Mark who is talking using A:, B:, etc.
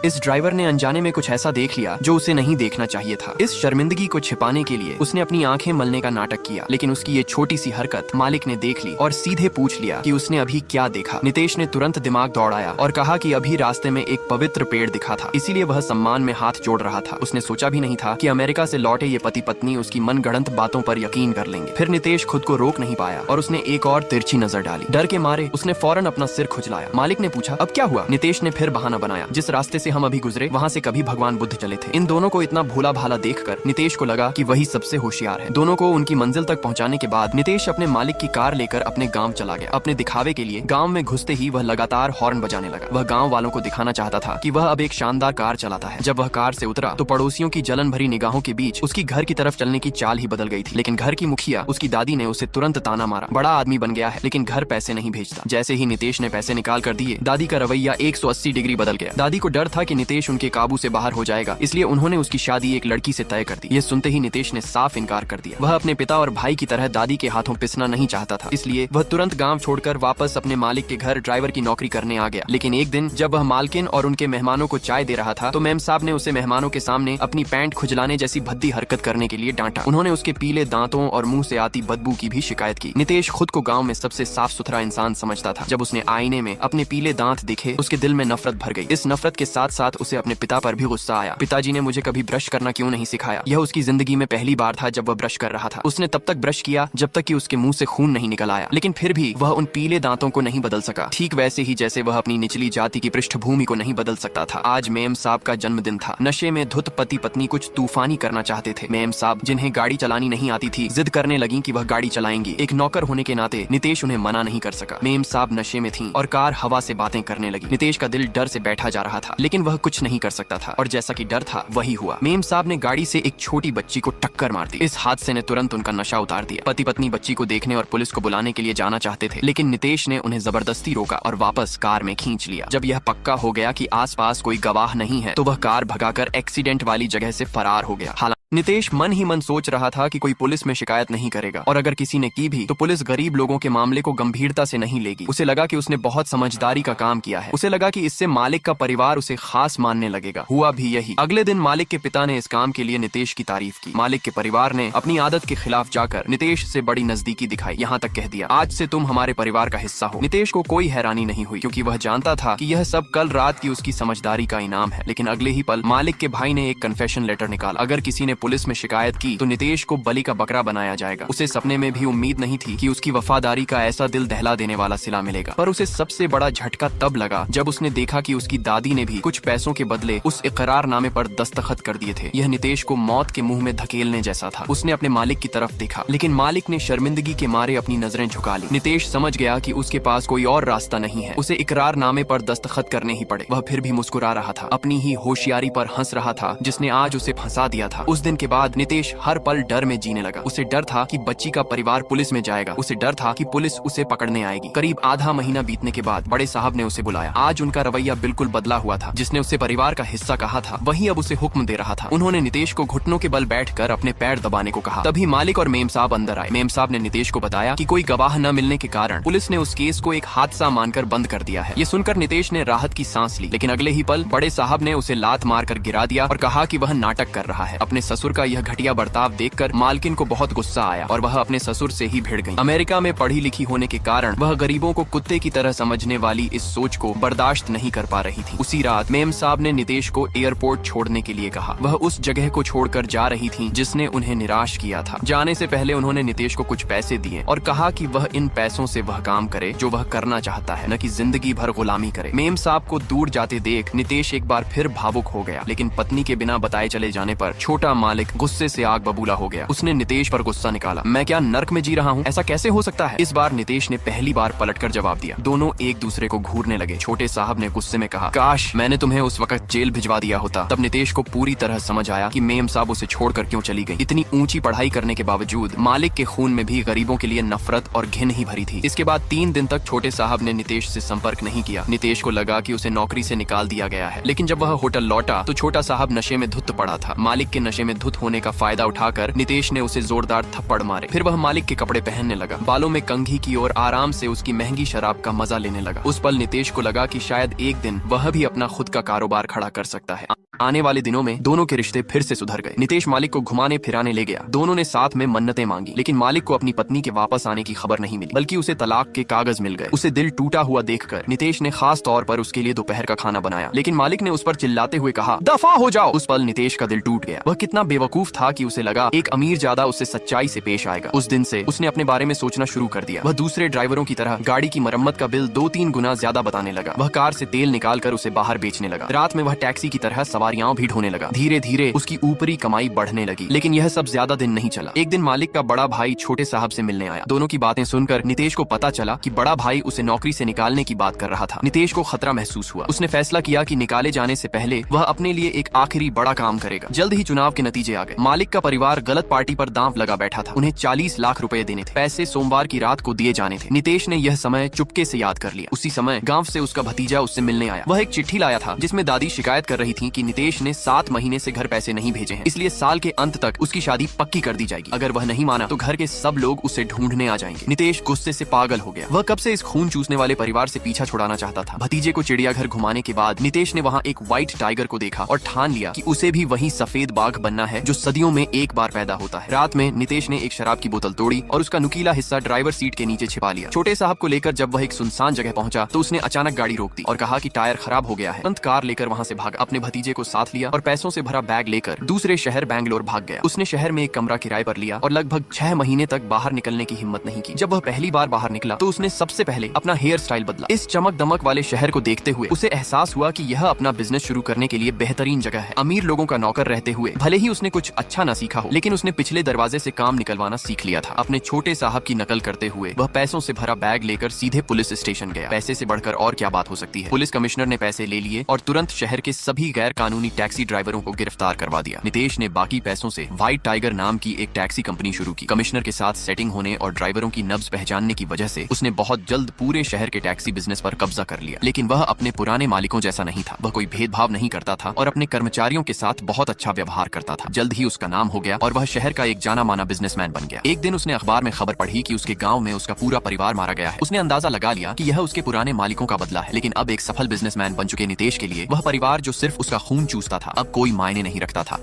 A: इस ड्राइवर ने अनजाने में कुछ ऐसा देख लिया जो उसे नहीं देखना चाहिए था। इस शर्मिंदगी को छिपाने के लिए उसने अपनी आंखें मलने का नाटक किया, लेकिन उसकी ये छोटी सी हरकत मालिक ने देख ली और सीधे पूछ लिया कि उसने अभी क्या देखा। नितेश ने तुरंत दिमाग दौड़ाया और कहा कि अभी रास्ते में एक पवित्र पेड़ दिखा था, इसीलिए वह सम्मान में हाथ जोड़ रहा था। उसने सोचा भी नहीं था कि अमेरिका से लौटे ये पति पत्नी उसकी मनगढ़ंत बातों पर यकीन कर लेंगे। फिर नितेश खुद को रोक नहीं पाया और उसने एक और तिरछी नजर डाली। डर के मारे उसने फौरन अपना सिर खुजलाया। मालिक ने पूछा, अब क्या हुआ? नितेश ने फिर बहाना बनाया, जिस रास्ते से हम अभी गुजरे वहाँ से कभी भगवान बुद्ध चले थे। इन दोनों को इतना भोला भाला देखकर नितेश को लगा कि वही सबसे होशियार है। दोनों को उनकी मंजिल तक पहुँचाने के बाद नितेश अपने मालिक की कार लेकर अपने गाँव चला गया। अपने दिखावे के लिए गाँव में घुसते ही वह लगातार हॉर्न बजाने लगा। वह गाँव वालों को दिखाना चाहता था कि वह अब एक शानदार कार चलाता है। जब वह कार से उतरा तो पड़ोसियों की जलन भरी निगाहों के बीच उसकी घर की तरफ चलने की चाल ही बदल गई थी। लेकिन घर की मुखिया उसकी दादी ने उसे तुरंत ताना मारा, बड़ा आदमी बन गया है लेकिन घर पैसे नहीं भेजता। जैसे ही नितेश ने पैसे निकाल कर दिए, दादी का रवैया 180 डिग्री बदल गया। दादी को डर था कि नितेश उनके काबू से बाहर हो जाएगा, इसलिए उन्होंने उसकी शादी एक लड़की से तय कर दी। ये सुनते ही नितेश ने साफ इनकार कर दिया। वह अपने पिता और भाई की तरह दादी के हाथों पिसना नहीं चाहता था, इसलिए वह तुरंत गाँव छोड़कर वापस अपने मालिक के घर ड्राइवर की नौकरी करने आ गया। लेकिन एक दिन जब वह मालकिन और उनके मेहमानों को चाय दे रहा था तो मेम साहब ने उसे मेहमानों के सामने अपनी पैंट खुजलाने जैसी भद्दी हरकत करने के लिए डांटा। उन्होंने उसके पीले दांतों और मुंह से आती बदबू की भी शिकायत की। नितेश खुद को गांव में सबसे साफ सुथरा इंसान समझता था। जब उसने आईने में अपने पीले दांत दिखे, उसके दिल में नफरत भर गई। इस नफरत के साथ साथ उसे अपने पिता पर भी गुस्सा आया। पिताजी ने मुझे कभी ब्रश करना क्यों नहीं सिखाया? यह उसकी जिंदगी में पहली बार था जब वह ब्रश कर रहा था। उसने तब तक ब्रश किया जब तक कि उसके मुंह से खून नहीं निकल आया, लेकिन फिर भी वह उन पीले दांतों को नहीं बदल सका, ठीक वैसे ही जैसे वह अपनी निचली जाति की पृष्ठभूमि को नहीं बदल सकता था। आज मेम साहब का जन्मदिन था। नशे में धुत पति पत्नी कुछ तूफानी करना चाहते थे। मेम साहब, जिन्हें गाड़ी चलानी नहीं आती थी, जिद करने लगी कि वह गाड़ी चलाएंगी। एक नौकर होने के नाते नितेश उन्हें मना नहीं कर सका। मेम साहब नशे में थीं और कार हवा से बातें करने लगी। नितेश का दिल डर से बैठा जा रहा था, लेकिन वह कुछ नहीं कर सकता था और जैसा कि डर था वही हुआ। मेम साहब ने गाड़ी से एक छोटी बच्ची को टक्कर मार दी। इस हादसे ने तुरंत उनका नशा उतार दिया। पति पत्नी बच्ची को देखने और पुलिस को बुलाने के लिए जाना चाहते थे, लेकिन नितेश ने उन्हें जबरदस्ती रोका और वापस कार में खींच लिया। जब यह पक्का हो गया कि आसपास कोई गवाह नहीं है तो वह कार भगाकर एक्सीडेंट वाली जगह से फरार हो गया। हालांकि नितेश मन ही मन सोच रहा था कि कोई पुलिस में शिकायत नहीं करेगा और अगर किसी ने की भी तो पुलिस गरीब लोगों के मामले को गंभीरता से नहीं लेगी। उसे लगा कि उसने बहुत समझदारी का काम किया है। उसे लगा कि इससे मालिक का परिवार उसे खास मानने लगेगा। हुआ भी यही। अगले दिन मालिक के पिता ने इस काम के लिए नितेश की तारीफ की। मालिक के परिवार ने अपनी आदत के खिलाफ जाकर नितेश से बड़ी नजदीकी दिखाई, यहाँ तक कह दिया, आज से तुम हमारे परिवार का हिस्सा हो। नितेश को कोई हैरानी नहीं हुई क्योंकि वह जानता था कि यह सब कल रात की उसकी समझदारी का इनाम है। लेकिन अगले ही पल मालिक के भाई ने एक कन्फेशन लेटर निकाला। अगर किसी ने पुलिस में शिकायत की तो नितेश को बलि का बकरा बनाया जाएगा। उसे सपने में भी उम्मीद नहीं थी कि उसकी वफादारी का ऐसा दिल दहला देने वाला सिला मिलेगा। पर उसे सबसे बड़ा झटका तब लगा जब उसने देखा कि उसकी दादी ने भी कुछ पैसों के बदले उस इकरारनामे पर दस्तखत कर दिए थे। यह नितेश को मौत के मुंह में धकेलने जैसा था। उसने अपने मालिक की तरफ देखा, लेकिन मालिक ने शर्मिंदगी के मारे अपनी नजरें झुका ली। नितेश समझ गया कि उसके पास कोई और रास्ता नहीं है, उसे इकरारनामे पर दस्तखत करने ही पड़े। वह फिर भी मुस्कुरा रहा था, अपनी ही होशियारी पर हंस रहा था जिसने आज उसे फंसा दिया था। उस दिन के बाद नितेश हर पल डर में जीने लगा। उसे डर था कि बच्ची का परिवार पुलिस में जाएगा। उसे डर था कि पुलिस उसे पकड़ने आएगी। करीब आधा महीना बीतने के बाद बड़े साहब ने उसे बुलाया। आज उनका रवैया बिल्कुल बदला हुआ था। जिसने उसे परिवार का हिस्सा कहा था वही अब उसे हुक्म दे रहा था। उन्होंने नितेश को घुटनों के बल बैठकर अपने पैर दबाने को कहा। तभी मालिक और मेम साहब अंदर आए। मेम साहब ने नितेश को बताया कि कोई गवाह न मिलने के कारण पुलिस ने उस केस को एक हादसा मानकर बंद कर दिया है। ये सुनकर नितेश ने राहत की सांस ली, लेकिन अगले ही पल बड़े साहब ने उसे लात मारकर गिरा दिया और कहा कि वह नाटक कर रहा है। अपने ससुर का यह घटिया बर्ताव देखकर मालकिन को बहुत गुस्सा आया और वह अपने ससुर से ही भिड़ गई। अमेरिका में पढ़ी लिखी होने के कारण वह गरीबों को कुत्ते की तरह समझने वाली इस सोच को बर्दाश्त नहीं कर पा रही थी। उसी रात मेम साहब ने नितेश को एयरपोर्ट छोड़ने के लिए कहा। वह उस जगह को छोड़कर जा रही थी जिसने उन्हें निराश किया था। जाने से पहले उन्होंने नितेश को कुछ पैसे दिए और कहा कि वह इन पैसों से वह काम करे जो वह करना चाहता है, न कि जिंदगी भर गुलामी करे। मेम साहब को दूर जाते देख नितेश एक बार फिर भावुक हो गया, लेकिन पत्नी के बिना बताए चले जाने पर छोटा मालिक गुस्से से आग बबूला हो गया। उसने नितेश पर गुस्सा निकाला। मैं क्या नर्क में जी रहा हूँ? ऐसा कैसे हो सकता है? इस बार नितेश ने पहली बार पलटकर जवाब दिया। दोनों एक दूसरे को घूरने लगे। छोटे साहब ने गुस्से में कहा, काश मैंने तुम्हें उस वक्त जेल भिजवा दिया होता। तब नितेश को पूरी तरह समझ आया कि मेम साहब उसे छोड़कर क्यों चली गई। इतनी ऊंची पढ़ाई करने के बावजूद मालिक के खून में भी गरीबों के लिए नफरत और घिन ही भरी थी। इसके बाद 3 दिन तक छोटे साहब ने नितेश से संपर्क नहीं किया। नितेश को लगा कि उसे नौकरी से निकाल दिया गया है, लेकिन जब वह होटल लौटा तो छोटा साहब नशे में धुत पड़ा था। मालिक के नशे में धुत होने का फायदा उठाकर नितेश ने उसे जोरदार थप्पड़ मारे। फिर वह मालिक के कपड़े पहनने लगा, बालों में कंघी की और आराम से उसकी महंगी शराब का मजा लेने लगा। उस पल नितेश को लगा कि शायद एक दिन वह भी अपना खुद का कारोबार खड़ा कर सकता है। आने वाले दिनों में दोनों के रिश्ते फिर से सुधर गए। नितेश मालिक को घुमाने फिराने ले गया। दोनों ने साथ में मन्नतें मांगी, लेकिन मालिक को अपनी पत्नी के वापस आने की खबर नहीं मिली, बल्कि उसे तलाक के कागज मिल गए। उसे दिल टूटा हुआ देखकर नितेश ने खास तौर पर उसके लिए दोपहर का खाना बनाया, लेकिन मालिक ने उस पर चिल्लाते हुए कहा, दफा हो जाओ। उस पल नितेश का दिल टूट गया। वह कितना बेवकूफ था कि उसे लगा एक अमीर ज्यादा उससे सच्चाई से पेश आएगा। उस दिन से उसने अपने बारे में सोचना शुरू कर दिया। वह दूसरे ड्राइवरों की तरह गाड़ी की मरम्मत का बिल 2-3 गुना ज्यादा बताने लगा। वह कार से तेल निकाल कर उसे बाहर बेचने लगा। रात में वह टैक्सी की तरह सवारियां भी ढोने लगा। धीरे धीरे उसकी ऊपरी कमाई बढ़ने लगी, लेकिन यह सब ज्यादा दिन नहीं चला। एक दिन मालिक का बड़ा भाई छोटे साहब से मिलने आया। दोनों की बातें सुनकर नितेश को पता चला कि बड़ा भाई उसे नौकरी से निकालने की बात कर रहा था। नितेश को खतरा महसूस हुआ। उसने फैसला किया कि निकाले जाने से पहले वह अपने लिए एक आखिरी बड़ा काम करेगा। जल्द ही चुनाव के नतीजे आ गए। मालिक का परिवार गलत पार्टी पर दांव लगा बैठा था। उन्हें 40 लाख रुपए देने थे। पैसे सोमवार की रात को दिए जाने थे। नितेश ने यह समय चुपके से याद कर लिया। उसी समय गांव से उसका भतीजा उससे मिलने आया। वह एक चिट्ठी लाया था जिसमें दादी शिकायत कर रही थी कि नितेश ने 7 महीने से घर पैसे नहीं भेजे हैं, इसलिए साल के अंत तक उसकी शादी पक्की कर दी जाएगी। अगर वह नहीं माना तो घर के सब लोग उसे ढूंढने आ जाएंगे। नितेश गुस्से से पागल हो गया। वह कब से इस खून चूसने वाले परिवार से पीछा छुड़ाना चाहता था। भतीजे को चिड़ियाघर घुमाने के बाद नितेश ने वहाँ एक व्हाइट टाइगर को देखा और ठान लिया कि उसे भी वही सफेद बाघ बनना है जो सदियों में एक बार पैदा होता है। रात में नितेश ने एक शराब की बोतल तोड़ी और उसका नुकीला हिस्सा ड्राइवर सीट के नीचे छिपा लिया। छोटे साहब को लेकर जब वह एक सुनसान जगह पहुंचा तो उसने अचानक गाड़ी रोक दी और कहा कि टायर खराब हो गया है। तुरंत कार लेकर वहाँ से भागा। अपने भतीजे को साथ लिया और पैसों से भरा बैग लेकर दूसरे शहर बैंगलोर भाग गया। उसने शहर में एक कमरा किराए पर लिया और लगभग 6 महीने तक बाहर निकलने की हिम्मत नहीं की। जब वह पहली बार बाहर निकला तो उसने सबसे पहले अपना हेयर स्टाइल बदला। इस चमक दमक वाले शहर को देखते हुए उसे एहसास हुआ कि यह अपना बिजनेस शुरू करने के लिए बेहतरीन जगह है। अमीर लोगों का नौकर रहते हुए भले ही उसने कुछ अच्छा न सीखा हो, लेकिन उसने पिछले दरवाजे से काम निकलवाना सीख लिया था। अपने छोटे साहब की नकल करते हुए वह पैसों से भरा बैग लेकर सीधे पुलिस स्टेशन गया। पैसे से बढ़कर और क्या बात हो सकती है। पुलिस कमिश्नर ने पैसे ले लिए और तुरंत शहर के सभी गैर कानूनी टैक्सी ड्राइवरों को गिरफ्तार करवा दिया। नितेश ने बाकी पैसों से व्हाइट टाइगर नाम की एक टैक्सी कंपनी शुरू की। कमिश्नर के साथ सेटिंग होने और ड्राइवरों की नब्ज पहचानने की वजह से उसने बहुत जल्द पूरे शहर के टैक्सी बिजनेस पर कब्जा कर लिया। लेकिन वह अपने पुराने मालिकों जैसा नहीं था। वह कोई भेदभाव नहीं करता था और अपने कर्मचारियों के साथ बहुत अच्छा व्यवहार करता था। जल्द ही उसका नाम हो गया और वह शहर का एक जाना माना बिजनेसमैन बन गया। एक दिन उसने अखबार में खबर पढ़ी कि उसके गांव में उसका पूरा परिवार मारा गया है। उसने अंदाजा लगा लिया कि यह उसके पुराने मालिकों का बदला है। लेकिन अब एक सफल बिजनेसमैन बन चुके नितेश के लिए वह परिवार जो सिर्फ उसका खून चूसता था अब कोई मायने नहीं रखता था।